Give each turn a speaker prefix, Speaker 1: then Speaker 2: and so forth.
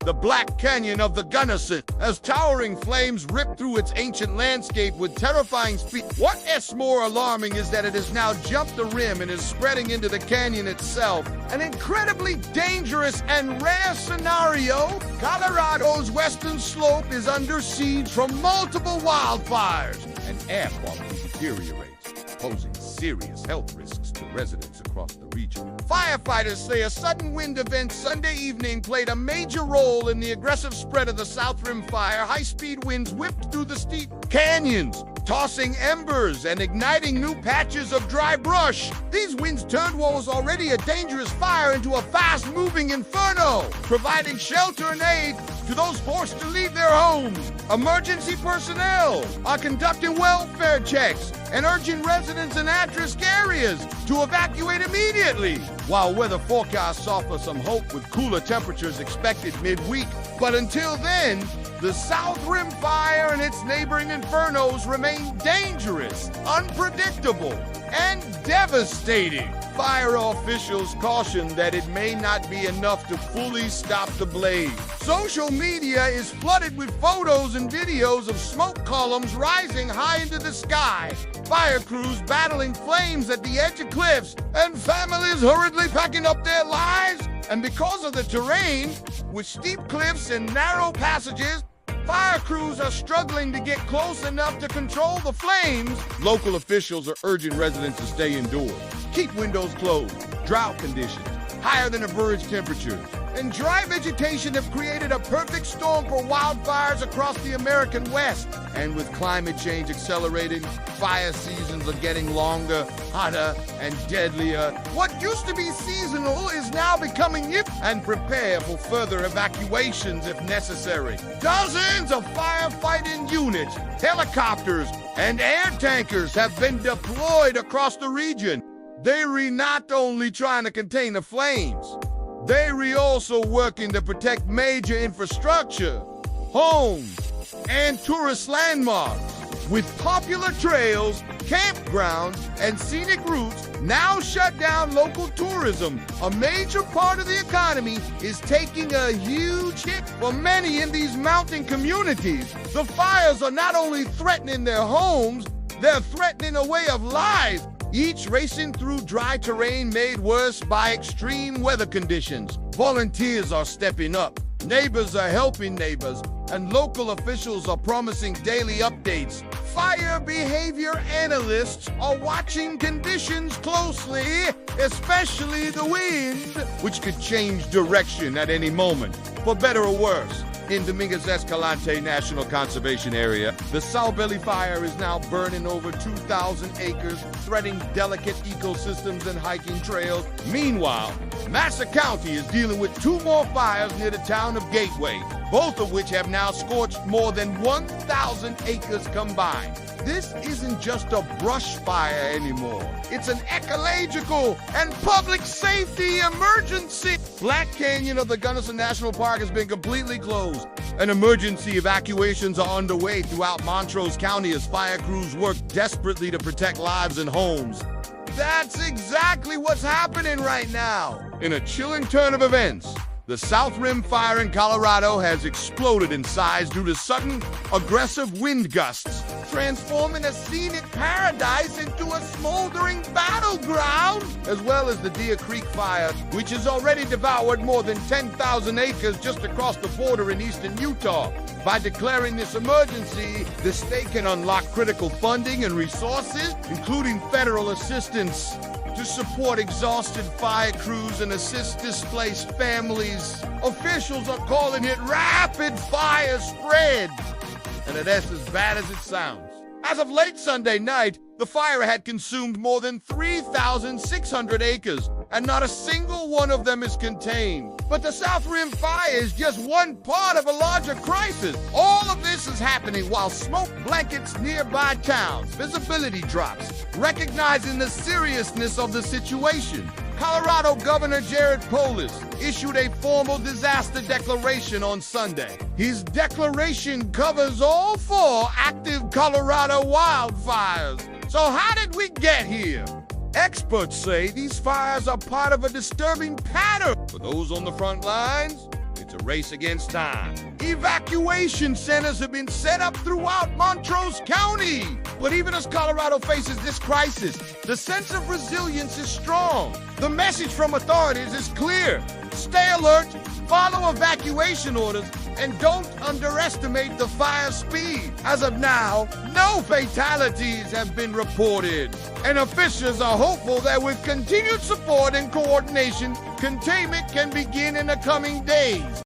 Speaker 1: the Black Canyon of the Gunnison, as towering flames rip through its ancient landscape with terrifying speed. What's more alarming is that it has now jumped the rim and is spreading into the canyon itself. An incredibly dangerous and rare scenario. Colorado's western slope is under siege from multiple wildfires, and air quality deteriorates, posing serious health risks to residents across the region. Firefighters say a sudden wind event Sunday evening played a major role in the aggressive spread of the South Rim fire. High-speed winds whipped through the steep canyons, tossing embers and igniting new patches of dry brush. These winds turned what was already a dangerous fire into a fast-moving inferno, providing shelter and aid to those forced to leave their homes. Emergency personnel are conducting welfare checks and urging residents in at-risk areas to evacuate immediately, while weather forecasts offer some hope with cooler temperatures expected midweek. But until then, the South Rim fire and its neighboring infernos remain dangerous, unpredictable, and devastating. Fire officials caution that it may not be enough to fully stop the blaze. Social media is flooded with photos and videos of smoke columns rising high into the sky, fire crews battling flames at the edge of cliffs, and families hurriedly packing up their lives. And because of the terrain, with steep cliffs and narrow passages, fire crews are struggling to get close enough to control the flames. Local officials are urging residents to stay indoors, keep windows closed. Drought conditions, higher than average temperatures, and dry vegetation have created a perfect storm for wildfires across the American West. And with climate change accelerating, fire seasons are getting longer, hotter, and deadlier. What used to be seasonal is now becoming and prepare for further evacuations if necessary. Dozens of firefighting units, helicopters, and air tankers have been deployed across the region. They're not only trying to contain the flames, they're also working to protect major infrastructure, homes, and tourist landmarks. With popular trails, campgrounds, and scenic routes now shut down, local tourism, a major part of the economy, is taking a huge hit for many in these mountain communities. The fires are not only threatening their homes, they're threatening a way of life, each racing through dry terrain made worse by extreme weather conditions. Volunteers are stepping up, neighbors are helping neighbors, and local officials are promising daily updates. Fire behavior analysts are watching conditions closely, especially the wind, which could change direction at any moment, for better or worse. In Dominguez Escalante National Conservation Area, the Sowbelly Fire is now burning over 2,000 acres, threatening delicate ecosystems and hiking trails. Meanwhile, Montrose County is dealing with 2 more fires near the town of Gateway, both of which have now scorched more than 1,000 acres combined. This isn't just a brush fire anymore. It's an ecological and public safety emergency. Black Canyon of the Gunnison National Park has been completely closed, and emergency evacuations are underway throughout Montrose County as fire crews work desperately to protect lives and homes. That's exactly what's happening right now. In a chilling turn of events, the South Rim fire in Colorado has exploded in size due to sudden, aggressive wind gusts, transforming a scenic paradise into a smoldering battleground, as well as the Deer Creek fire, which has already devoured more than 10,000 acres just across the border in eastern Utah. By declaring this emergency, the state can unlock critical funding and resources, including federal assistance, to support exhausted fire crews and assist displaced families. Officials are calling it rapid fire spread, and that's as bad as it sounds. As of late Sunday night, the fire had consumed more than 3,600 acres, and not a single one of them is contained. But the South Rim fire is just one part of a larger crisis. All of this is happening while smoke blankets nearby towns, visibility drops, recognizing the seriousness of the situation. Colorado Governor Jared Polis issued a formal disaster declaration on Sunday. His declaration covers all 4 active Colorado wildfires. So how did we get here? Experts say these fires are part of a disturbing pattern. For those on the front lines, it's to race against time. Evacuation centers have been set up throughout Montrose County. But even as Colorado faces this crisis, the sense of resilience is strong. The message from authorities is clear. Stay alert, follow evacuation orders, and don't underestimate the fire speed. As of now, no fatalities have been reported, and officials are hopeful that with continued support and coordination, containment can begin in the coming days.